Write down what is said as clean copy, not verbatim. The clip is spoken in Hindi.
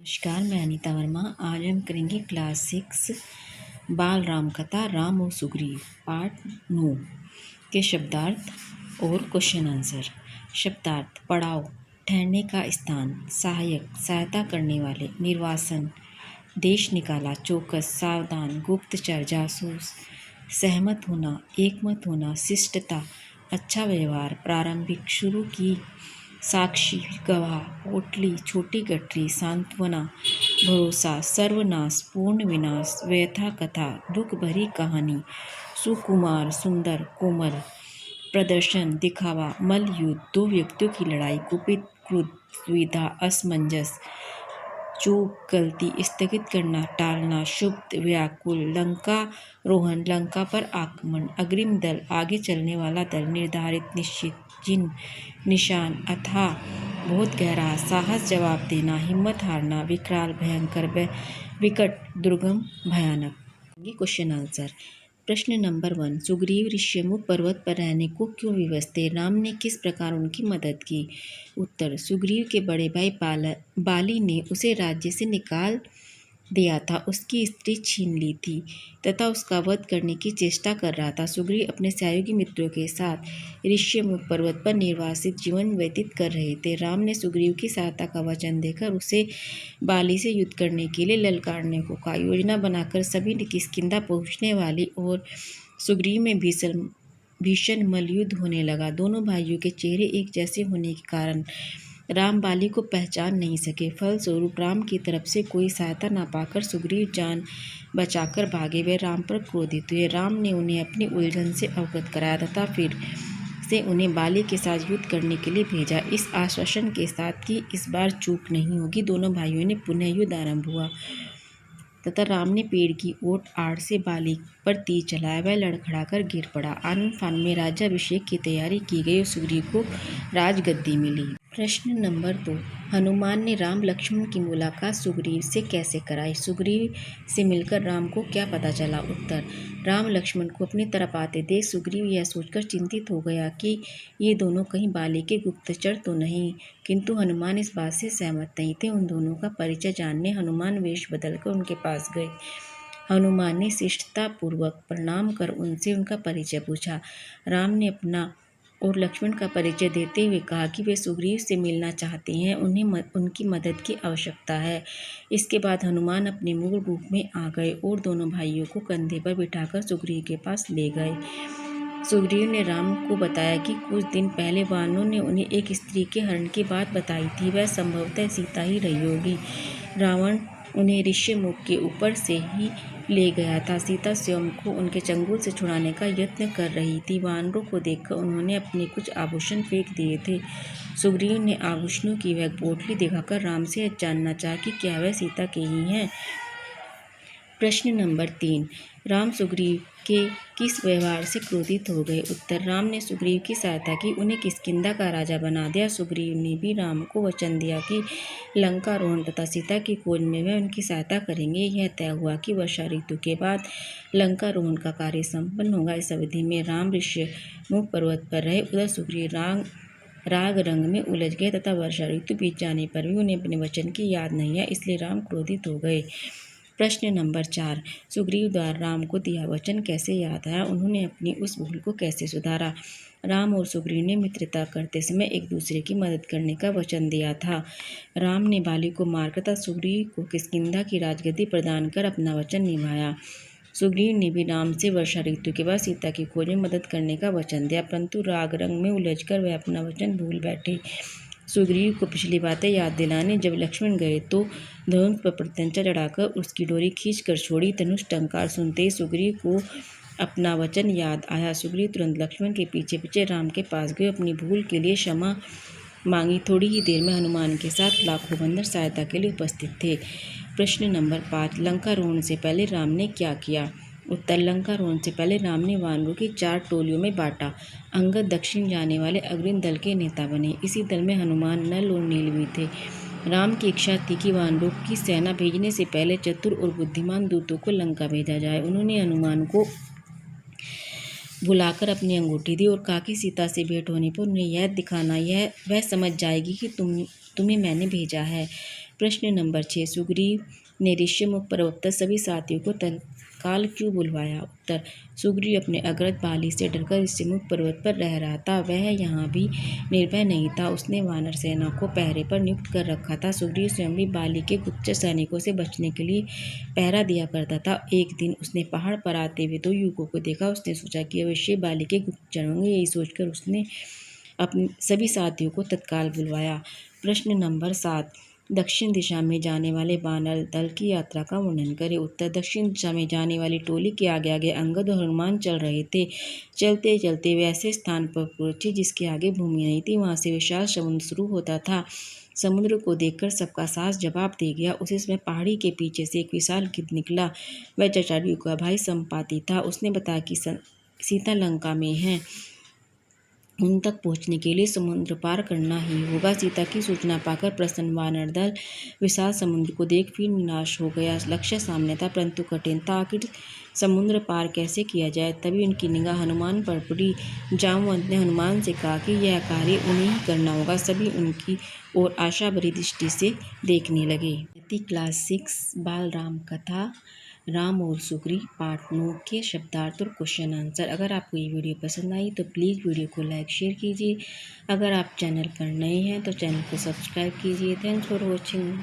नमस्कार, मैं अनीता वर्मा। आज हम करेंगे क्लास 6 बाल राम कथा राम और सुग्रीव पार्ट 9 के शब्दार्थ और क्वेश्चन आंसर। शब्दार्थ: पड़ाव, ठहरने का स्थान, सहायक, सहायता करने वाले, निर्वासन, देश निकाला, चौकस, सावधान, गुप्तचर, जासूस, सहमत होना, एकमत होना, शिष्टता, अच्छा व्यवहार, प्रारंभिक, शुरू की, साक्षी, गवाह, पोटली, छोटी गठरी, सांत्वना, भरोसा, सर्वनाश, पूर्ण विनाश, व्यथा कथा, दुख भरी कहानी, सुकुमार, सुंदर, कोमल, प्रदर्शन, दिखावा, मल्लयुद्ध, दो व्यक्तियों की लड़ाई, कुपित, क्रुद्ध, द्विधा, असमंजस, चूक, गलती, स्थगित करना, टालना, शुभ, व्याकुल, लंका रोहन, लंका पर आक्रमण, अग्रिम दल, आगे चलने वाला दल, निर्धारित, निश्चित, चिन्ह, निशान, अथाह, बहुत गहरा, साहस, जवाब देना, हिम्मत हारना, विकराल, भयंकर, विकट, दुर्गम, भयानक। Question answer. प्रश्न नंबर 1, सुग्रीव ऋष्यमुख पर्वत पर रहने को क्यों विवश थे? राम ने किस प्रकार उनकी मदद की? उत्तर: सुग्रीव के बड़े भाई बाली ने उसे राज्य से निकाल दिया था, उसकी स्त्री छीन ली थी तथा उसका वध करने की चेष्टा कर रहा था। सुग्रीव अपने सहयोगी मित्रों के साथ ऋष्यमुख पर्वत पर निर्वासित जीवन व्यतीत कर रहे थे। राम ने सुग्रीव की सहायता का वचन देकर उसे बाली से युद्ध करने के लिए ललकारने को कहा। योजना बनाकर सभी ने किष्किंधा पहुंचने वाली और सुग्रीव में भीषण मल्लयुद्ध होने लगा। दोनों भाइयों के चेहरे एक जैसे होने के कारण राम बाली को पहचान नहीं सके। फलस्वरूप राम की तरफ से कोई सहायता न पाकर सुग्रीव जान बचाकर भागे। वे राम पर क्रोधित हुए। राम ने उन्हें अपनी उलझन से अवगत कराया तथा फिर से उन्हें बाली के साथ युद्ध करने के लिए भेजा, इस आश्वासन के साथ कि इस बार चूक नहीं होगी। दोनों भाइयों ने पुनः युद्ध आरंभ हुआ तथा राम ने पेड़ की ओट आड़ से बाली पर तीर चलाया। वह लड़खड़ाकर गिर पड़ा। आनंद फान में राज्याभिषेक की तैयारी की गई और सुग्रीव को राजगद्दी मिली। प्रश्न नंबर 2, हनुमान ने राम लक्ष्मण की मुलाकात सुग्रीव से कैसे कराई? सुग्रीव से मिलकर राम को क्या पता चला? उत्तर: राम लक्ष्मण को अपनी तरफ आते देख सुग्रीव यह सोचकर चिंतित हो गया कि ये दोनों कहीं बाली के गुप्तचर तो नहीं, किंतु हनुमान इस बात से सहमत नहीं थे। उन दोनों का परिचय जानने हनुमान वेश बदलकर उनके पास गए। हनुमान ने शिष्टतापूर्वक प्रणाम कर उनसे उनका परिचय पूछा। राम ने अपना और लक्ष्मण का परिचय देते हुए कहा कि वे सुग्रीव से मिलना चाहते हैं, उन्हें उनकी मदद की आवश्यकता है। इसके बाद हनुमान अपने मूल रूप में आ गए और दोनों भाइयों को कंधे पर बिठाकर सुग्रीव के पास ले गए। सुग्रीव ने राम को बताया कि कुछ दिन पहले वानरों ने उन्हें एक स्त्री के हरण की बात बताई थी, वह संभवतः सीता ही रही होगी। रावण उन्हें ऋष्यमुख के ऊपर से ही ले गया था। सीता स्वयं को उनके चंगुल से छुड़ाने का यत्न कर रही थी। वानरों को देखकर उन्होंने अपने कुछ आभूषण फेंक दिए थे। सुग्रीव ने आभूषणों की वह पोटली दिखाकर राम से जानना चाहा कि क्या वह सीता के ही हैं। प्रश्न नंबर 3, राम सुग्रीव के किस व्यवहार से क्रोधित हो गए? उत्तर: राम ने सुग्रीव की सहायता की, उन्हें किष्किंधा का राजा बना दिया। सुग्रीव ने भी राम को वचन दिया कि लंका रोहन तथा सीता की खोज में वह उनकी सहायता करेंगे। यह तय हुआ कि वर्षा ऋतु के बाद लंका रोहन का कार्य संपन्न होगा। इस अवधि में राम ऋष्यमुख पर्वत पर रहे। उधर सुग्रीव राग रंग में उलझ गए तथा वर्षा ऋतु बीत जाने पर भी उन्हें अपने वचन की याद नहीं आई, इसलिए राम क्रोधित हो गए। प्रश्न नंबर 4, सुग्रीव द्वारा राम को दिया वचन कैसे याद आया? उन्होंने अपनी उस भूल को कैसे सुधारा? राम और सुग्रीव ने मित्रता करते समय एक दूसरे की मदद करने का वचन दिया था। राम ने बाली को मारकर तथा सुग्रीव को किष्किंधा की राजगद्दी प्रदान कर अपना वचन निभाया। सुग्रीव ने भी राम से वर्षा ऋतु के बाद सीता की खोज में मदद करने का वचन दिया, परंतु राग रंग में उलझकर वह अपना वचन भूल बैठे। सुग्रीव को पिछली बातें याद दिलाने जब लक्ष्मण गए तो धनुष पर प्रत्यंचा चढ़ाकर उसकी डोरी खींचकर छोड़ी। धनुष टंकार सुनते ही सुग्रीव को अपना वचन याद आया। सुग्रीव तुरंत लक्ष्मण के पीछे पीछे राम के पास गए, अपनी भूल के लिए क्षमा मांगी। थोड़ी ही देर में हनुमान के साथ लाखों बंदर सहायता के लिए उपस्थित थे। प्रश्न नंबर 5, लंका रोहन से पहले राम ने क्या किया? उत्तर: लंका रोहन से पहले राम ने वानरों की 4 टोलियों में बांटा। अंगद दक्षिण जाने वाले अग्रिम दल के नेता बने। इसी दल में हनुमान, नल और नील भी थे। राम की इच्छा थी कि वानरों की सेना भेजने से पहले चतुर और बुद्धिमान दूतों को लंका भेजा जाए। उन्होंने हनुमान को बुलाकर अपनी अंगूठी दी और कहा कि सीता से भेंट होने पर उन्हें यह दिखाना, वह समझ जाएगी कि तुम्हें मैंने भेजा है। प्रश्न नंबर 6, सुग्रीव ने ऋष्यमुख पर्वत पर सभी साथियों को तत्काल क्यों बुलवाया? उत्तर, सुग्रीव अपने अग्रज बाली से डरकर ऋष्यमुख पर्वत पर रह रहा था। वह यहाँ भी निर्भय नहीं था। उसने वानर सेना को पहरे पर नियुक्त कर रखा था। सुग्रीव स्वयं भी बाली के गुप्तचर सैनिकों से बचने के लिए पहरा दिया करता था। एक दिन उसने पहाड़ पर आते हुए 2 युवकों को देखा। उसने सोचा कि अवश्य बाली के गुप्तचर होंगे। यही सोचकर उसने अपने सभी साथियों को तत्काल बुलवाया। प्रश्न नंबर 7, दक्षिण दिशा में जाने वाले वानर दल की यात्रा का वर्णन करें। उत्तर, दक्षिण दिशा में जाने वाली टोली के आगे आगे अंगद और हनुमान चल रहे थे। चलते चलते वे ऐसे स्थान पर पहुंचे जिसके आगे भूमि नहीं थी। वहां से विशाल समुद्र शुरू होता था। समुद्र को देखकर सबका साहस जवाब दे गया। उसी समय पहाड़ी के पीछे से एक विशाल गिद्ध निकला। वह जटायु का भाई संपाति था। उसने बताया कि सीता लंका में है। उन तक पहुंचने के लिए समुद्र पार करना ही होगा। सीता की सूचना पाकर प्रसन्न वानर दल विशाल समुद्र को देख फिर निराश हो गया। लक्ष्य सामने था परंतु कठिन था। आखिर समुद्र पार कैसे किया जाए? तभी उनकी निगाह हनुमान पर पड़ी। जामवंत ने हनुमान से कहा कि यह कार्य उन्हें ही करना होगा। सभी उनकी ओर आशा भरी दृष्टि से देखने लगे। क्लास 6 बाल राम कथा राम और सुग्रीव पार्ट 9 के शब्दार्थ और क्वेश्चन आंसर। अगर आपको ये वीडियो पसंद आई तो प्लीज़ वीडियो को लाइक शेयर कीजिए। अगर आप चैनल पर नए हैं तो चैनल को सब्सक्राइब कीजिए। Thanks for watching.